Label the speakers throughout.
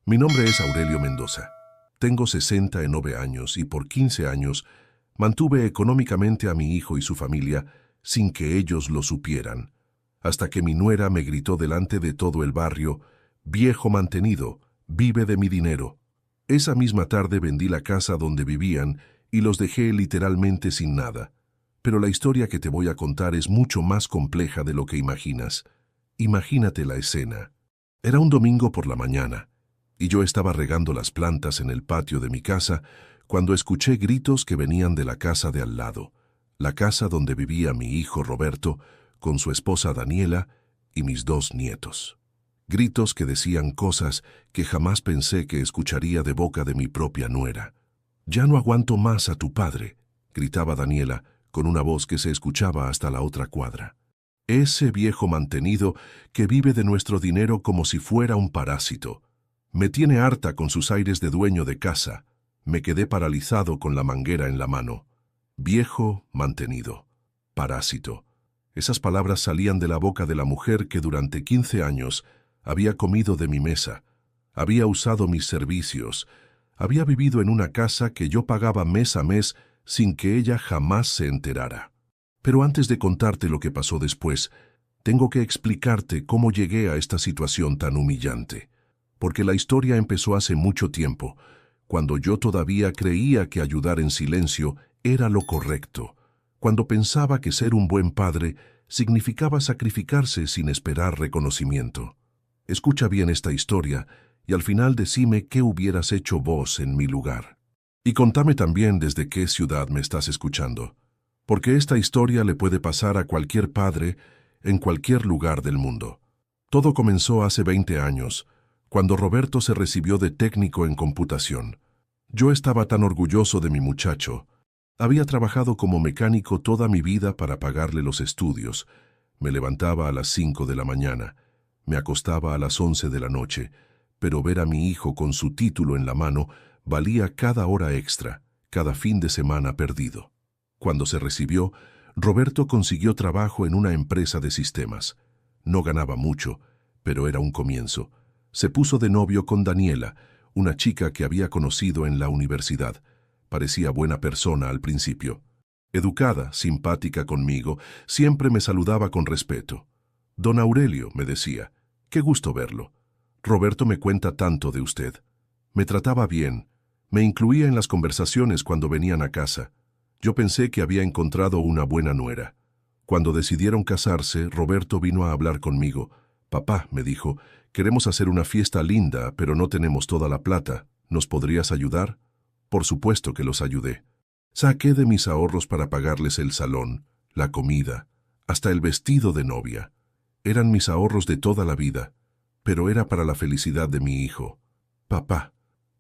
Speaker 1: Mi nombre es Aurelio Mendoza. Tengo 69 años y por 15 años mantuve económicamente a mi hijo y su familia sin que ellos lo supieran, hasta que mi nuera me gritó delante de todo el barrio: «Viejo mantenido, vive de mi dinero». Esa misma tarde vendí la casa donde vivían y los dejé literalmente sin nada. Pero la historia que te voy a contar es mucho más compleja de lo que imaginas. Imagínate la escena. Era un domingo por la mañana, y yo estaba regando las plantas en el patio de mi casa cuando escuché gritos que venían de la casa de al lado, la casa donde vivía mi hijo Roberto con su esposa Daniela y mis 2 nietos. Gritos que decían cosas que jamás pensé que escucharía de boca de mi propia nuera. «Ya no aguanto más a tu padre», gritaba Daniela con una voz que se escuchaba hasta la otra cuadra. «Ese viejo mantenido que vive de nuestro dinero como si fuera un parásito. Me tiene harta con sus aires de dueño de casa». Me quedé paralizado con la manguera en la mano. Viejo mantenido. Parásito. Esas palabras salían de la boca de la mujer que durante 15 años había comido de mi mesa, había usado mis servicios, había vivido en una casa que yo pagaba mes a mes sin que ella jamás se enterara. Pero antes de contarte lo que pasó después, tengo que explicarte cómo llegué a esta situación tan humillante. Porque la historia empezó hace mucho tiempo, cuando yo todavía creía que ayudar en silencio era lo correcto, cuando pensaba que ser un buen padre significaba sacrificarse sin esperar reconocimiento. Escucha bien esta historia y al final decime qué hubieras hecho vos en mi lugar. Y contame también desde qué ciudad me estás escuchando, porque esta historia le puede pasar a cualquier padre en cualquier lugar del mundo. Todo comenzó hace 20 años, cuando Roberto se recibió de técnico en computación. Yo estaba tan orgulloso de mi muchacho. Había trabajado como mecánico toda mi vida para pagarle los estudios. Me levantaba a las 5 de la mañana, me acostaba a las 11 de la noche, pero ver a mi hijo con su título en la mano valía cada hora extra, cada fin de semana perdido. Cuando se recibió, Roberto consiguió trabajo en una empresa de sistemas. No ganaba mucho, pero era un comienzo. Se puso de novio con Daniela, una chica que había conocido en la universidad. Parecía buena persona al principio. Educada, simpática conmigo, siempre me saludaba con respeto. «Don Aurelio», me decía, «qué gusto verlo. Roberto me cuenta tanto de usted». Me trataba bien, me incluía en las conversaciones cuando venían a casa. Yo pensé que había encontrado una buena nuera. Cuando decidieron casarse, Roberto vino a hablar conmigo. «Papá», me dijo, «queremos hacer una fiesta linda, pero no tenemos toda la plata. ¿Nos podrías ayudar?» Por supuesto que los ayudé. Saqué de mis ahorros para pagarles el salón, la comida, hasta el vestido de novia. Eran mis ahorros de toda la vida, pero era para la felicidad de mi hijo. «Papá,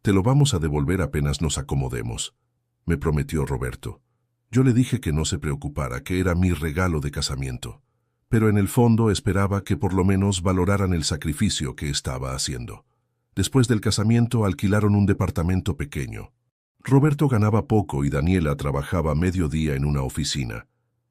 Speaker 1: te lo vamos a devolver apenas nos acomodemos», me prometió Roberto. Yo le dije que no se preocupara, que era mi regalo de casamiento. Pero en el fondo esperaba que por lo menos valoraran el sacrificio que estaba haciendo. Después del casamiento alquilaron un departamento pequeño. Roberto ganaba poco y Daniela trabajaba mediodía en una oficina.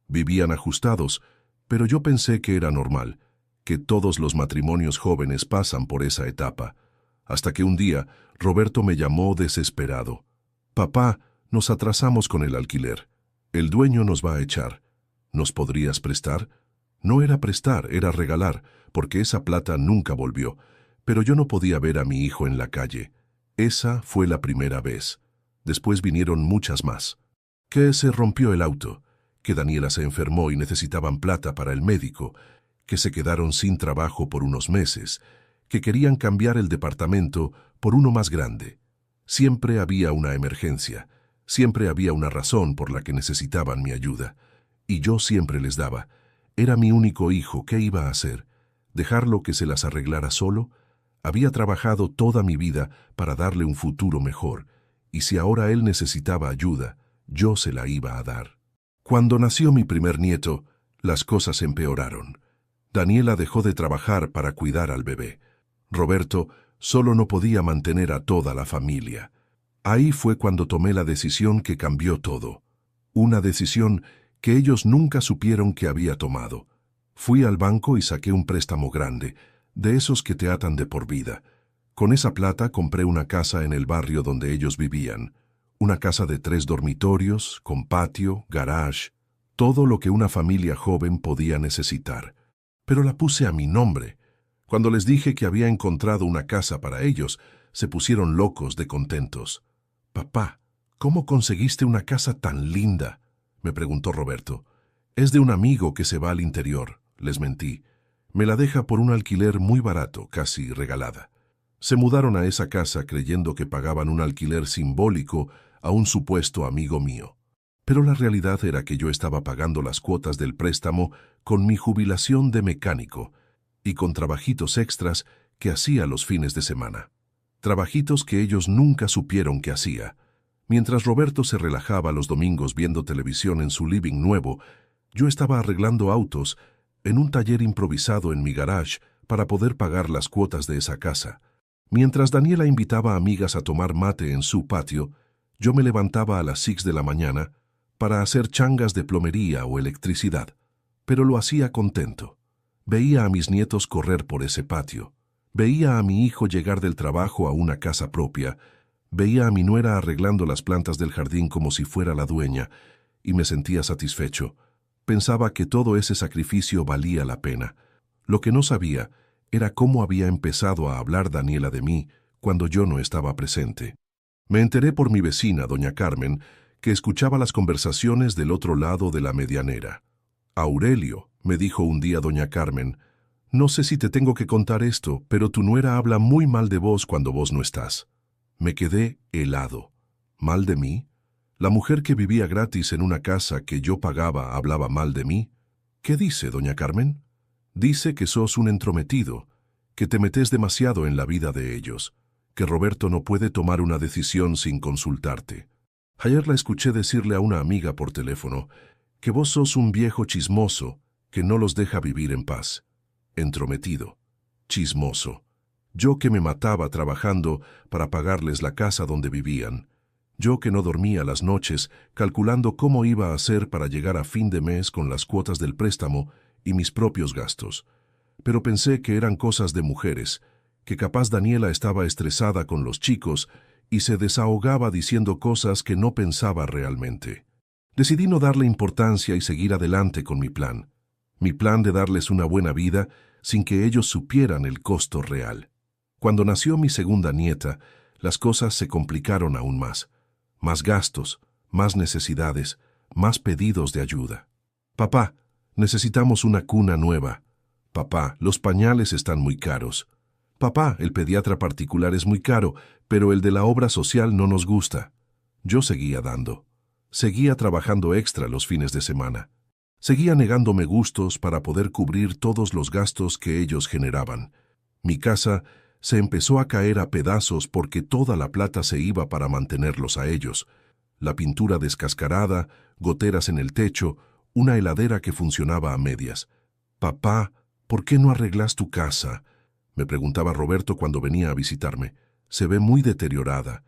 Speaker 1: Vivían ajustados, pero yo pensé que era normal, que todos los matrimonios jóvenes pasan por esa etapa, hasta que un día Roberto me llamó desesperado. «Papá, nos atrasamos con el alquiler. El dueño nos va a echar. ¿Nos podrías prestar?» No era prestar, era regalar, porque esa plata nunca volvió, pero yo no podía ver a mi hijo en la calle. Esa fue la primera vez. Después vinieron muchas más. Que se rompió el auto, que Daniela se enfermó y necesitaban plata para el médico, que se quedaron sin trabajo por unos meses, que querían cambiar el departamento por uno más grande. Siempre había una emergencia, siempre había una razón por la que necesitaban mi ayuda, y yo siempre les daba. Era mi único hijo, ¿qué iba a hacer? ¿Dejarlo que se las arreglara solo? Había trabajado toda mi vida para darle un futuro mejor, y si ahora él necesitaba ayuda, yo se la iba a dar. Cuando nació mi primer nieto, las cosas empeoraron. Daniela dejó de trabajar para cuidar al bebé. Roberto solo no podía mantener a toda la familia. Ahí fue cuando tomé la decisión que cambió todo. Una decisión que ellos nunca supieron que había tomado. Fui al banco y saqué un préstamo grande, de esos que te atan de por vida. Con esa plata compré una casa en el barrio donde ellos vivían. Una casa de 3 dormitorios, con patio, garage, todo lo que una familia joven podía necesitar. Pero la puse a mi nombre. Cuando les dije que había encontrado una casa para ellos, se pusieron locos de contentos. «Papá, ¿cómo conseguiste una casa tan linda?», me preguntó Roberto. «Es de un amigo que se va al interior», les mentí. «Me la deja por un alquiler muy barato, casi regalada». Se mudaron a esa casa creyendo que pagaban un alquiler simbólico a un supuesto amigo mío. Pero la realidad era que yo estaba pagando las cuotas del préstamo con mi jubilación de mecánico y con trabajitos extras que hacía los fines de semana. Trabajitos que ellos nunca supieron que hacía. Mientras Roberto se relajaba los domingos viendo televisión en su living nuevo, yo estaba arreglando autos en un taller improvisado en mi garage para poder pagar las cuotas de esa casa. Mientras Daniela invitaba a amigas a tomar mate en su patio, yo me levantaba a las 6 de la mañana para hacer changas de plomería o electricidad, pero lo hacía contento. Veía a mis nietos correr por ese patio, veía a mi hijo llegar del trabajo a una casa propia, veía a mi nuera arreglando las plantas del jardín como si fuera la dueña, y me sentía satisfecho. Pensaba que todo ese sacrificio valía la pena. Lo que no sabía era cómo había empezado a hablar Daniela de mí cuando yo no estaba presente. Me enteré por mi vecina, doña Carmen, que escuchaba las conversaciones del otro lado de la medianera. «Aurelio», me dijo un día doña Carmen, «no sé si te tengo que contar esto, pero tu nuera habla muy mal de vos cuando vos no estás». Me quedé helado. ¿Mal de mí? ¿La mujer que vivía gratis en una casa que yo pagaba hablaba mal de mí? ¿Qué dice, doña Carmen? Dice que sos un entrometido, que te metes demasiado en la vida de ellos, que Roberto no puede tomar una decisión sin consultarte. Ayer la escuché decirle a una amiga por teléfono que vos sos un viejo chismoso que no los deja vivir en paz. Entrometido. Chismoso. Yo que me mataba trabajando para pagarles la casa donde vivían. Yo que no dormía las noches calculando cómo iba a hacer para llegar a fin de mes con las cuotas del préstamo y mis propios gastos. Pero pensé que eran cosas de mujeres, que capaz Daniela estaba estresada con los chicos y se desahogaba diciendo cosas que no pensaba realmente. Decidí no darle importancia y seguir adelante con mi plan de darles una buena vida sin que ellos supieran el costo real. Cuando nació mi segunda nieta, las cosas se complicaron aún más. Más gastos, más necesidades, más pedidos de ayuda. «Papá, necesitamos una cuna nueva. Papá, los pañales están muy caros. Papá, el pediatra particular es muy caro, pero el de la obra social no nos gusta». Yo seguía dando. Seguía trabajando extra los fines de semana. Seguía negándome gustos para poder cubrir todos los gastos que ellos generaban. Mi casa se empezó a caer a pedazos porque toda la plata se iba para mantenerlos a ellos. La pintura descascarada, goteras en el techo, una heladera que funcionaba a medias. «Papá, ¿por qué no arreglas tu casa?», me preguntaba Roberto cuando venía a visitarme. «Se ve muy deteriorada».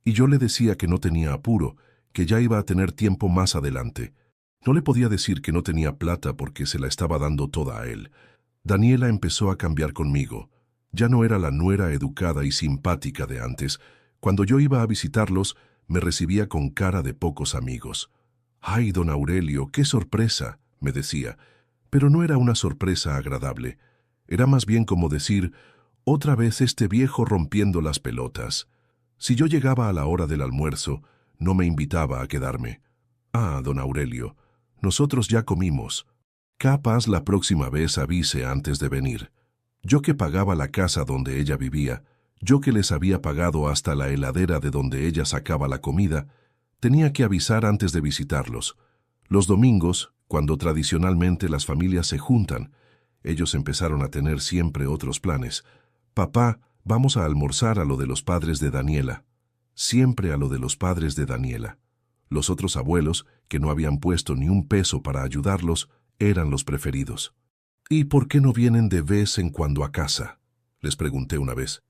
Speaker 1: Y yo le decía que no tenía apuro, que ya iba a tener tiempo más adelante. No le podía decir que no tenía plata porque se la estaba dando toda a él. Daniela empezó a cambiar conmigo. Ya no era la nuera educada y simpática de antes. Cuando yo iba a visitarlos, me recibía con cara de pocos amigos. «Ay, don Aurelio, qué sorpresa», me decía. Pero no era una sorpresa agradable. Era más bien como decir, «otra vez este viejo rompiendo las pelotas». Si yo llegaba a la hora del almuerzo, no me invitaba a quedarme. «Ah, don Aurelio, nosotros ya comimos. Capaz la próxima vez avise antes de venir». Yo que pagaba la casa donde ella vivía, yo que les había pagado hasta la heladera de donde ella sacaba la comida, tenía que avisar antes de visitarlos. Los domingos, cuando tradicionalmente las familias se juntan, ellos empezaron a tener siempre otros planes. «Papá, vamos a almorzar a lo de los padres de Daniela». Siempre a lo de los padres de Daniela. Los otros abuelos, que no habían puesto ni un peso para ayudarlos, eran los preferidos. «¿Y por qué no vienen de vez en cuando a casa?», les pregunté una vez.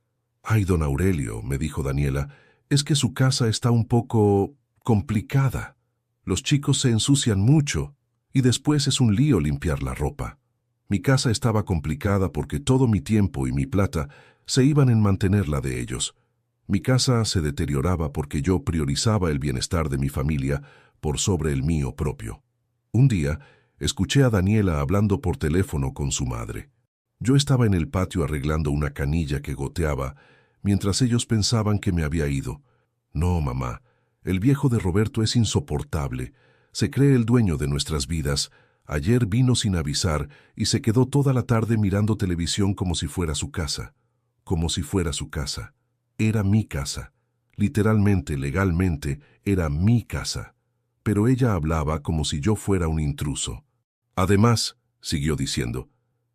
Speaker 1: «Ay, don Aurelio», me dijo Daniela, «es que su casa está un poco complicada. Los chicos se ensucian mucho y después es un lío limpiar la ropa. Mi casa estaba complicada porque todo mi tiempo y mi plata se iban en mantener la de ellos. Mi casa se deterioraba porque yo priorizaba el bienestar de mi familia por sobre el mío propio. Un día, escuché a Daniela hablando por teléfono con su madre. Yo estaba en el patio arreglando una canilla que goteaba, mientras ellos pensaban que me había ido. No, mamá, el viejo de Roberto es insoportable. Se cree el dueño de nuestras vidas. Ayer vino sin avisar y se quedó toda la tarde mirando televisión como si fuera su casa. Como si fuera su casa. Era mi casa. Literalmente, legalmente, era mi casa. Pero ella hablaba como si yo fuera un intruso. Además, siguió diciendo,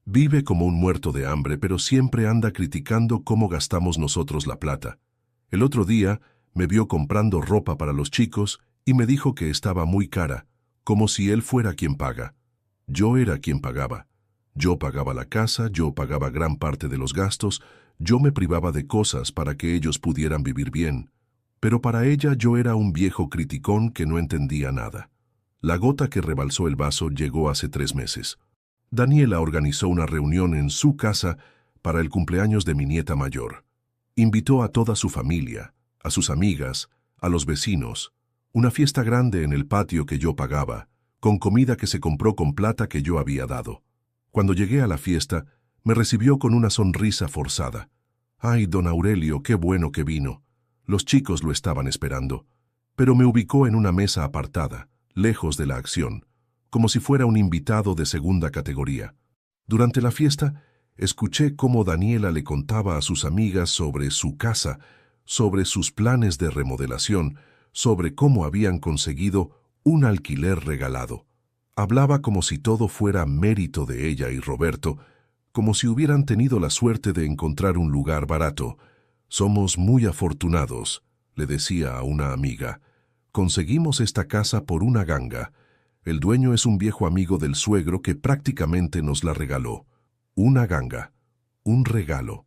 Speaker 1: vive como un muerto de hambre, pero siempre anda criticando cómo gastamos nosotros la plata. El otro día me vio comprando ropa para los chicos y me dijo que estaba muy cara, como si él fuera quien paga. Yo era quien pagaba. Yo pagaba la casa, yo pagaba gran parte de los gastos, yo me privaba de cosas para que ellos pudieran vivir bien. Pero para ella yo era un viejo criticón que no entendía nada. La gota que rebalsó el vaso llegó hace 3 meses. Daniela organizó una reunión en su casa para el cumpleaños de mi nieta mayor. Invitó a toda su familia, a sus amigas, a los vecinos. Una fiesta grande en el patio que yo pagaba, con comida que se compró con plata que yo había dado. Cuando llegué a la fiesta, me recibió con una sonrisa forzada. «Ay, don Aurelio, qué bueno que vino». Los chicos lo estaban esperando, pero me ubicó en una mesa apartada, lejos de la acción, como si fuera un invitado de segunda categoría. Durante la fiesta, escuché cómo Daniela le contaba a sus amigas sobre su casa, sobre sus planes de remodelación, sobre cómo habían conseguido un alquiler regalado. Hablaba como si todo fuera mérito de ella y Roberto, como si hubieran tenido la suerte de encontrar un lugar barato. «Somos muy afortunados», le decía a una amiga. «Conseguimos esta casa por una ganga. El dueño es un viejo amigo del suegro que prácticamente nos la regaló. Una ganga. Un regalo.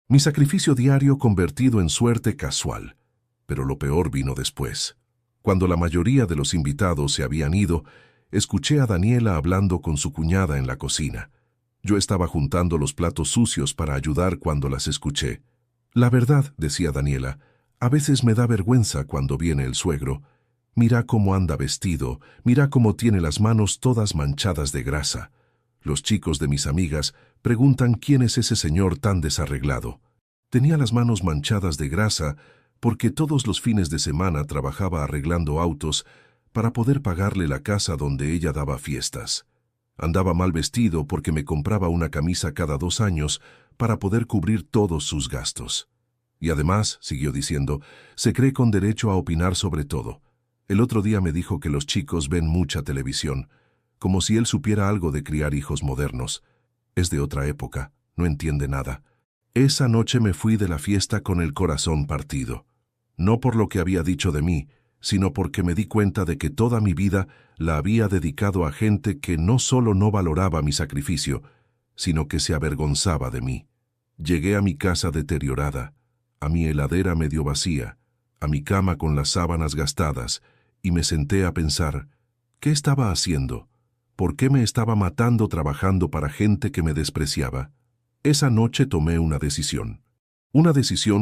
Speaker 1: Mi sacrificio diario convertido en suerte casual. Pero lo peor vino después. Cuando la mayoría de los invitados se habían ido, escuché a Daniela hablando con su cuñada en la cocina. Yo estaba juntando los platos sucios para ayudar cuando las escuché. «La verdad», decía Daniela, «a veces me da vergüenza cuando viene el suegro. Mira cómo anda vestido, mira cómo tiene las manos todas manchadas de grasa. Los chicos de mis amigas preguntan quién es ese señor tan desarreglado. Tenía las manos manchadas de grasa porque todos los fines de semana trabajaba arreglando autos para poder pagarle la casa donde ella daba fiestas. Andaba mal vestido porque me compraba una camisa cada 2 años para poder cubrir todos sus gastos. Y además», siguió diciendo, «se cree con derecho a opinar sobre todo. El otro día me dijo que los chicos ven mucha televisión, como si él supiera algo de criar hijos modernos. Es de otra época, no entiende nada. Esa noche me fui de la fiesta con el corazón partido. No por lo que había dicho de mí, sino porque me di cuenta de que toda mi vida la había dedicado a gente que no solo no valoraba mi sacrificio, sino que se avergonzaba de mí. Llegué a mi casa deteriorada, a mi heladera medio vacía, a mi cama con las sábanas gastadas, y me senté a pensar, ¿qué estaba haciendo? ¿Por qué me estaba matando trabajando para gente que me despreciaba? Esa noche tomé una decisión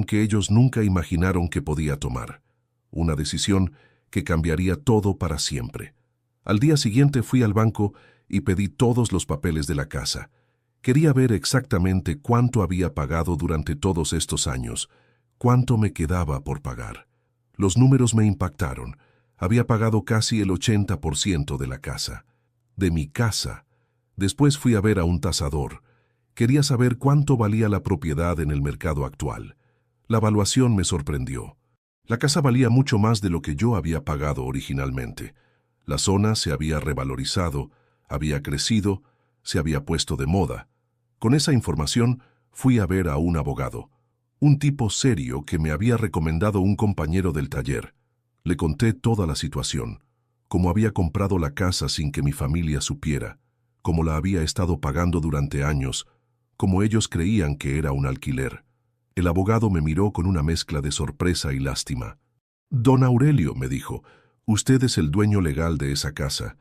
Speaker 1: que ellos nunca imaginaron que podía tomar, una decisión que cambiaría todo para siempre. Al día siguiente fui al banco y pedí todos los papeles de la casa. Quería ver exactamente cuánto había pagado durante todos estos años, cuánto me quedaba por pagar. Los números me impactaron. Había pagado casi el 80% de la casa. De mi casa. Después fui a ver a un tasador. Quería saber cuánto valía la propiedad en el mercado actual. La evaluación me sorprendió. La casa valía mucho más de lo que yo había pagado originalmente. La zona se había revalorizado, había crecido, se había puesto de moda. Con esa información fui a ver a un abogado, un tipo serio que me había recomendado un compañero del taller. Le conté toda la situación, cómo había comprado la casa sin que mi familia supiera, cómo la había estado pagando durante años, cómo ellos creían que era un alquiler. El abogado me miró con una mezcla de sorpresa y lástima. «Don Aurelio», me dijo, «usted es el dueño legal de esa casa.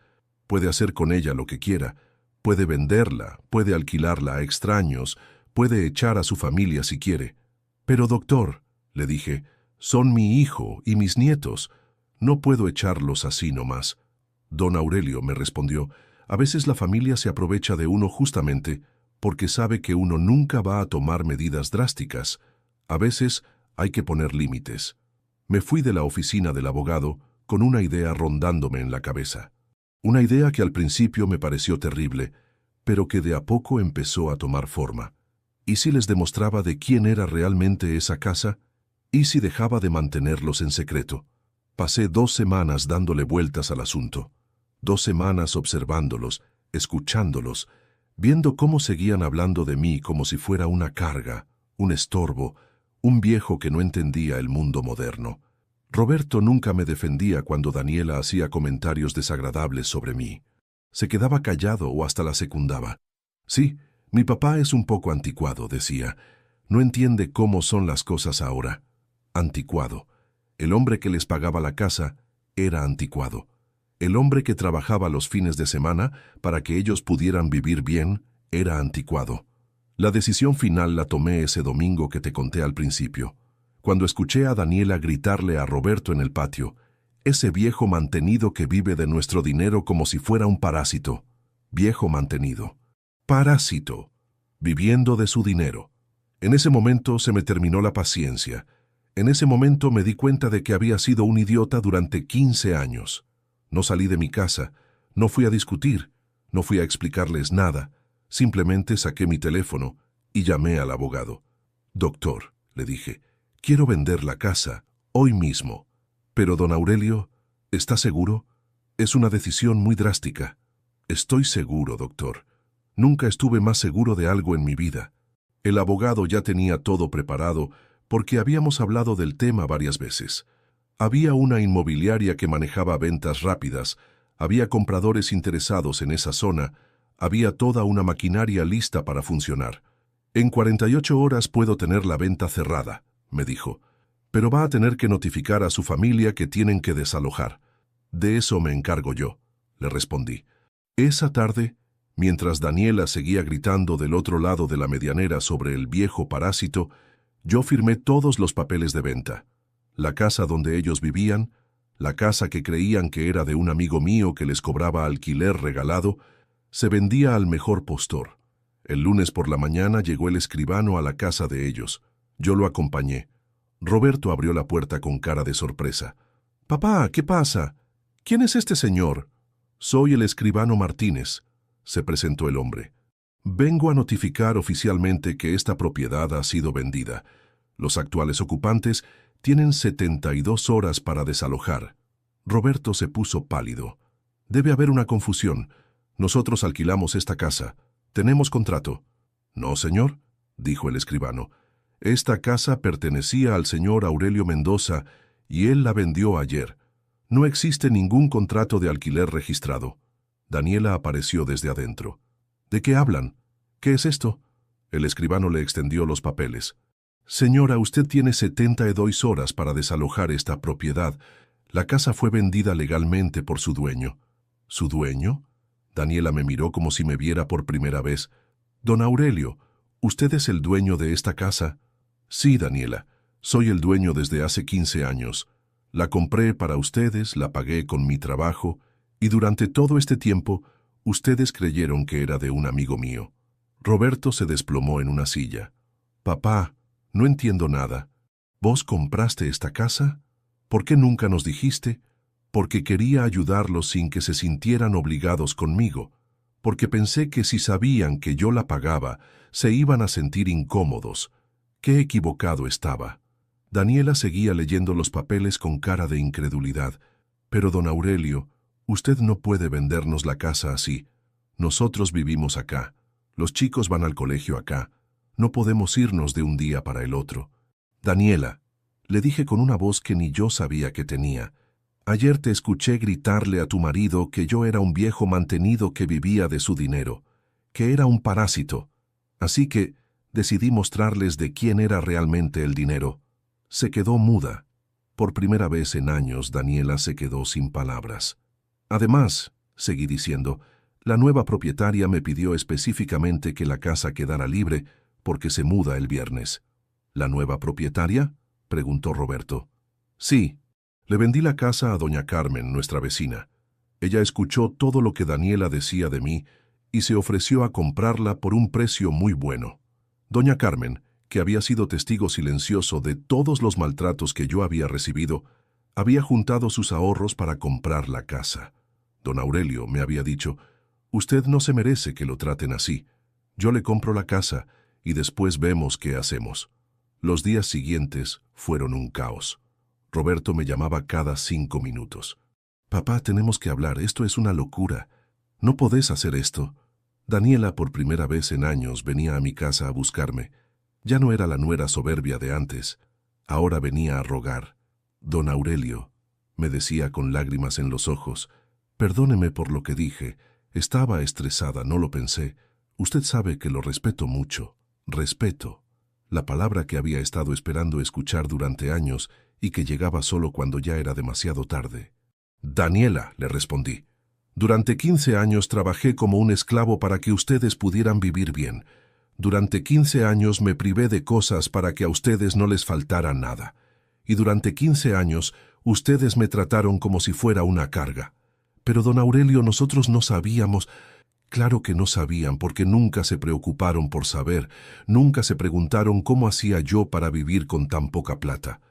Speaker 1: Puede hacer con ella lo que quiera. Puede venderla, puede alquilarla a extraños, Puede echar a su familia si quiere. Pero doctor, le dije, son mi hijo y mis nietos. No puedo echarlos así nomás. Don Aurelio me respondió, a veces la familia se aprovecha de uno justamente porque sabe que uno nunca va a tomar medidas drásticas. A veces hay que poner límites. Me fui de la oficina del abogado con una idea rondándome en la cabeza. Una idea que al principio me pareció terrible, pero que de a poco empezó a tomar forma. ¿Y si les demostraba de quién era realmente esa casa? ¿Y si dejaba de mantenerlos en secreto? Pasé 2 semanas dándole vueltas al asunto. 2 semanas observándolos, escuchándolos, viendo cómo seguían hablando de mí como si fuera una carga, un estorbo, un viejo que no entendía el mundo moderno. Roberto nunca me defendía cuando Daniela hacía comentarios desagradables sobre mí. Se quedaba callado o hasta la secundaba. Sí, mi papá es un poco anticuado, decía. No entiende cómo son las cosas ahora. Anticuado. El hombre que les pagaba la casa era anticuado. El hombre que trabajaba los fines de semana para que ellos pudieran vivir bien era anticuado. La decisión final la tomé ese domingo que te conté al principio, cuando escuché a Daniela gritarle a Roberto en el patio, ese viejo mantenido que vive de nuestro dinero como si fuera un parásito. Viejo mantenido. Parásito. Viviendo de su dinero. En ese momento se me terminó la paciencia. En ese momento me di cuenta de que había sido un idiota durante 15 años. No salí de mi casa, no fui a discutir, no fui a explicarles nada. Simplemente saqué mi teléfono y llamé al abogado. Doctor, le dije, quiero vender la casa, hoy mismo. Pero don Aurelio, ¿está seguro? Es una decisión muy drástica. Estoy seguro, doctor. Nunca estuve más seguro de algo en mi vida. El abogado ya tenía todo preparado porque habíamos hablado del tema varias veces. Había una inmobiliaria que manejaba ventas rápidas, había compradores interesados en esa zona, había toda una maquinaria lista para funcionar. En 48 horas puedo tener la venta cerrada, me dijo, pero va a tener que notificar a su familia que tienen que desalojar. De eso me encargo yo, le respondí. Esa tarde, mientras Daniela seguía gritando del otro lado de la medianera sobre el viejo parásito, yo firmé todos los papeles de venta. La casa donde ellos vivían, la casa que creían que era de un amigo mío que les cobraba alquiler regalado, se vendía al mejor postor. El lunes por la mañana llegó el escribano a la casa de ellos. Yo lo acompañé. Roberto abrió la puerta con cara de sorpresa. «Papá, ¿qué pasa? ¿Quién es este señor?» «Soy el escribano Martínez», se presentó el hombre. «Vengo a notificar oficialmente que esta propiedad ha sido vendida. Los actuales ocupantes tienen 72 horas para desalojar». Roberto se puso pálido. «Debe haber una confusión. Nosotros alquilamos esta casa. ¿Tenemos contrato?» «No, señor», dijo el escribano. «Esta casa pertenecía al señor Aurelio Mendoza y él la vendió ayer. No existe ningún contrato de alquiler registrado». Daniela apareció desde adentro. «¿De qué hablan? ¿Qué es esto?» El escribano le extendió los papeles. «Señora, usted tiene 72 horas para desalojar esta propiedad. La casa fue vendida legalmente por su dueño». «¿Su dueño?» Daniela me miró como si me viera por primera vez. «Don Aurelio, ¿usted es el dueño de esta casa?» «Sí, Daniela, soy el dueño desde hace 15 años. La compré para ustedes, la pagué con mi trabajo, y durante todo este tiempo, ustedes creyeron que era de un amigo mío». Roberto se desplomó en una silla. «Papá, no entiendo nada. ¿Vos compraste esta casa? ¿Por qué nunca nos dijiste?» «Porque quería ayudarlos sin que se sintieran obligados conmigo. Porque pensé que si sabían que yo la pagaba, se iban a sentir incómodos. Qué equivocado estaba». Daniela seguía leyendo los papeles con cara de incredulidad. «Pero, don Aurelio, usted no puede vendernos la casa así. Nosotros vivimos acá. Los chicos van al colegio acá. No podemos irnos de un día para el otro». «Daniela», le dije con una voz que ni yo sabía que tenía, «ayer te escuché gritarle a tu marido que yo era un viejo mantenido que vivía de su dinero, que era un parásito. Así que decidí mostrarles de quién era realmente el dinero». Se quedó muda. Por primera vez en años, Daniela se quedó sin palabras. «Además», seguí diciendo, «la nueva propietaria me pidió específicamente que la casa quedara libre porque se muda el viernes. ¿La nueva propietaria?, preguntó Roberto. Sí. Le vendí la casa a doña Carmen, nuestra vecina. Ella escuchó todo lo que Daniela decía de mí y se ofreció a comprarla por un precio muy bueno. Doña Carmen, que había sido testigo silencioso de todos los maltratos que yo había recibido, había juntado sus ahorros para comprar la casa. Don Aurelio me había dicho: «Usted no se merece que lo traten así. Yo le compro la casa y después vemos qué hacemos». Los días siguientes fueron un caos. Roberto me llamaba cada 5 minutos. «Papá, tenemos que hablar, esto es una locura. No podés hacer esto». Daniela, por primera vez en años, venía a mi casa a buscarme. Ya no era la nuera soberbia de antes. Ahora venía a rogar. «Don Aurelio», me decía con lágrimas en los ojos, «perdóneme por lo que dije. Estaba estresada, no lo pensé. Usted sabe que lo respeto mucho». Respeto. La palabra que había estado esperando escuchar durante años y que llegaba solo cuando ya era demasiado tarde. «Daniela», le respondí, «durante 15 años trabajé como un esclavo para que ustedes pudieran vivir bien. Durante 15 años me privé de cosas para que a ustedes no les faltara nada. Y durante 15 años ustedes me trataron como si fuera una carga. Pero, don Aurelio, nosotros no sabíamos». Claro que no sabían, porque nunca se preocuparon por saber, nunca se preguntaron cómo hacía yo para vivir con tan poca plata.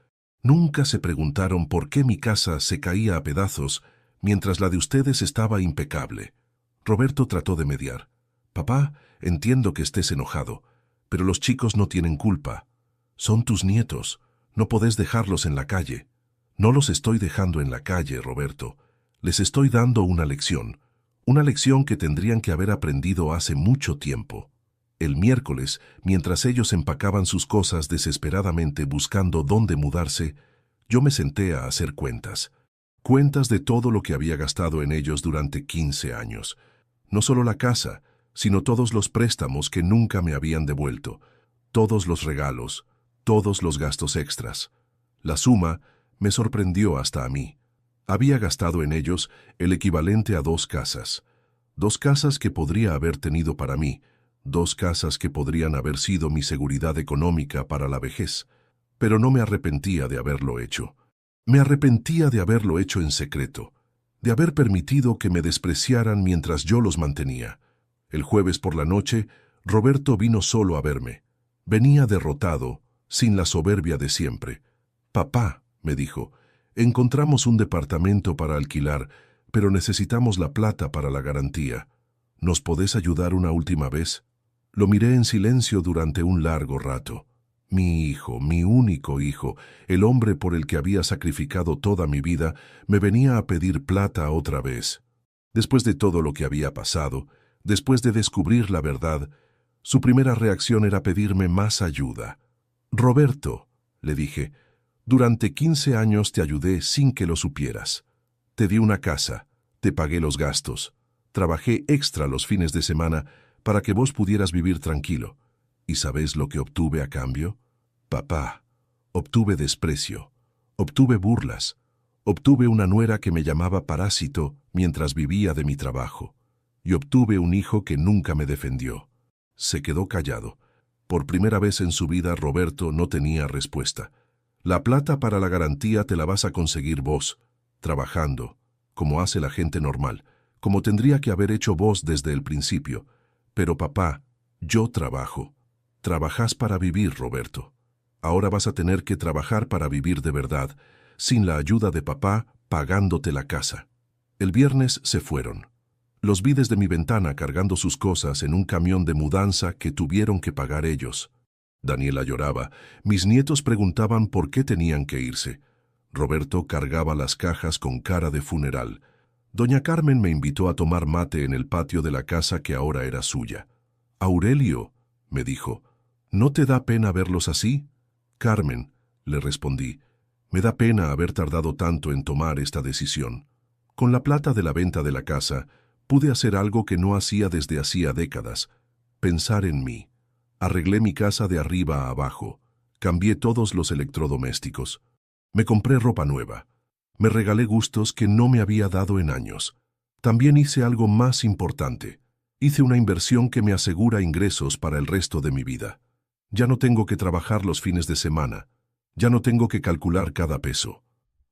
Speaker 1: Nunca se preguntaron por qué mi casa se caía a pedazos, mientras la de ustedes estaba impecable. Roberto trató de mediar. «Papá, entiendo que estés enojado, pero los chicos no tienen culpa. Son tus nietos, no podés dejarlos en la calle». «No los estoy dejando en la calle, Roberto. Les estoy dando una lección. Una lección que tendrían que haber aprendido hace mucho tiempo». El miércoles, mientras ellos empacaban sus cosas desesperadamente buscando dónde mudarse, yo me senté a hacer cuentas. Cuentas de todo lo que había gastado en ellos durante 15 años. No solo la casa, sino todos los préstamos que nunca me habían devuelto, todos los regalos, todos los gastos extras. La suma me sorprendió hasta a mí. Había gastado en ellos el equivalente a 2 casas. 2 casas que podría haber tenido para mí, 2 casas que podrían haber sido mi seguridad económica para la vejez. Pero no me arrepentía de haberlo hecho. Me arrepentía de haberlo hecho en secreto, de haber permitido que me despreciaran mientras yo los mantenía. El jueves por la noche, Roberto vino solo a verme. Venía derrotado, sin la soberbia de siempre. «Papá», me dijo, «encontramos un departamento para alquilar, pero necesitamos la plata para la garantía. ¿Nos podés ayudar una última vez?». Lo miré en silencio durante un largo rato. Mi hijo, mi único hijo, el hombre por el que había sacrificado toda mi vida, me venía a pedir plata otra vez. Después de todo lo que había pasado, después de descubrir la verdad, su primera reacción era pedirme más ayuda. «Roberto», le dije, «durante 15 años te ayudé sin que lo supieras. Te di una casa, te pagué los gastos, trabajé extra los fines de semana para que vos pudieras vivir tranquilo. ¿Y sabés lo que obtuve a cambio? Papá, obtuve desprecio, obtuve burlas, obtuve una nuera que me llamaba parásito mientras vivía de mi trabajo, y obtuve un hijo que nunca me defendió». Se quedó callado. Por primera vez en su vida, Roberto no tenía respuesta. «La plata para la garantía te la vas a conseguir vos, trabajando, como hace la gente normal, como tendría que haber hecho vos desde el principio. Pero papá, yo trabajo. Trabajás para vivir, Roberto. Ahora vas a tener que trabajar para vivir de verdad, sin la ayuda de papá, pagándote la casa». El viernes se fueron. Los vi desde mi ventana cargando sus cosas en un camión de mudanza que tuvieron que pagar ellos. Daniela lloraba. Mis nietos preguntaban por qué tenían que irse. Roberto cargaba las cajas con cara de funeral. Doña Carmen me invitó a tomar mate en el patio de la casa que ahora era suya. «Aurelio», me dijo, «¿no te da pena verlos así?». «Carmen», le respondí, «me da pena haber tardado tanto en tomar esta decisión. Con la plata de la venta de la casa, pude hacer algo que no hacía desde hacía décadas, pensar en mí. Arreglé mi casa de arriba a abajo, cambié todos los electrodomésticos, me compré ropa nueva, me regalé gustos que no me había dado en años. También hice algo más importante, hice una inversión que me asegura ingresos para el resto de mi vida. Ya no tengo que trabajar los fines de semana. Ya no tengo que calcular cada peso.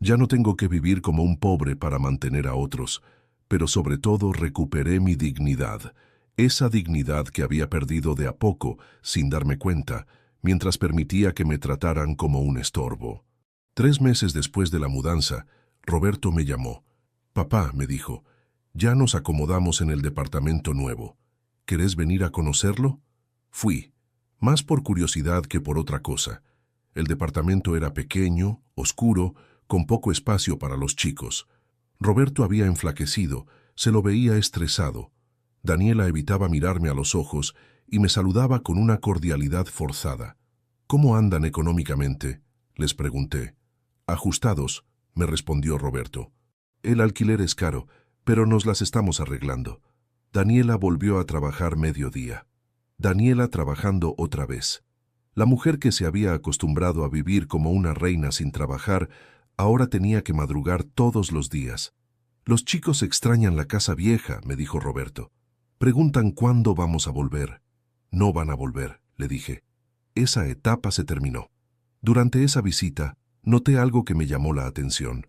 Speaker 1: Ya no tengo que vivir como un pobre para mantener a otros. Pero sobre todo recuperé mi dignidad. Esa dignidad que había perdido de a poco, sin darme cuenta, mientras permitía que me trataran como un estorbo. 3 meses después de la mudanza, Roberto me llamó. Papá, me dijo, ya nos acomodamos en el departamento nuevo. ¿Querés venir a conocerlo? Fui, más por curiosidad que por otra cosa. El departamento era pequeño, oscuro, con poco espacio para los chicos. Roberto había enflaquecido, se lo veía estresado. Daniela evitaba mirarme a los ojos y me saludaba con una cordialidad forzada. ¿Cómo andan económicamente?, les pregunté. Ajustados, me respondió Roberto. El alquiler es caro, pero nos las estamos arreglando. Daniela volvió a trabajar mediodía. Daniela trabajando otra vez. La mujer que se había acostumbrado a vivir como una reina sin trabajar, ahora tenía que madrugar todos los días. Los chicos extrañan la casa vieja, me dijo Roberto. Preguntan cuándo vamos a volver. No van a volver, le dije. Esa etapa se terminó. Durante esa visita, noté algo que me llamó la atención.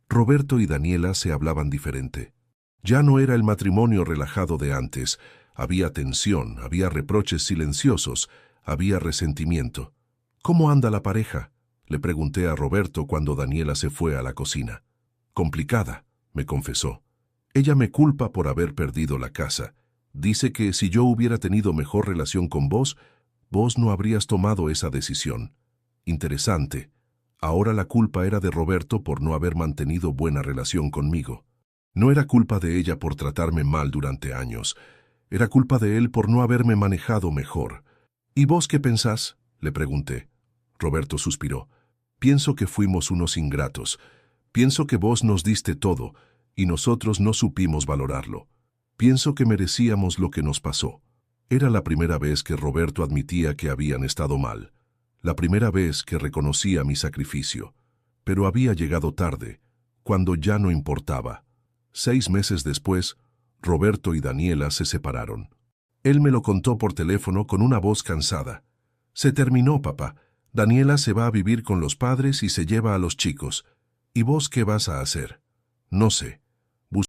Speaker 1: Roberto y Daniela se hablaban diferente. Ya no era el matrimonio relajado de antes. Había tensión, había reproches silenciosos, había resentimiento. ¿Cómo anda la pareja?, le pregunté a Roberto cuando Daniela se fue a la cocina. Complicada, me confesó. Ella me culpa por haber perdido la casa. Dice que si yo hubiera tenido mejor relación con vos, vos no habrías tomado esa decisión. Interesante. Ahora la culpa era de Roberto por no haber mantenido buena relación conmigo. No era culpa de ella por tratarme mal durante años. Era culpa de él por no haberme manejado mejor. ¿Y vos qué pensás?, le pregunté. Roberto suspiró. Pienso que fuimos unos ingratos. Pienso que vos nos diste todo, y nosotros no supimos valorarlo. Pienso que merecíamos lo que nos pasó. Era la primera vez que Roberto admitía que habían estado mal. La primera vez que reconocía mi sacrificio. Pero había llegado tarde, cuando ya no importaba. 6 meses después, Roberto y Daniela se separaron. Él me lo contó por teléfono con una voz cansada. Se terminó, papá. Daniela se va a vivir con los padres y se lleva a los chicos. ¿Y vos qué vas a hacer? No sé.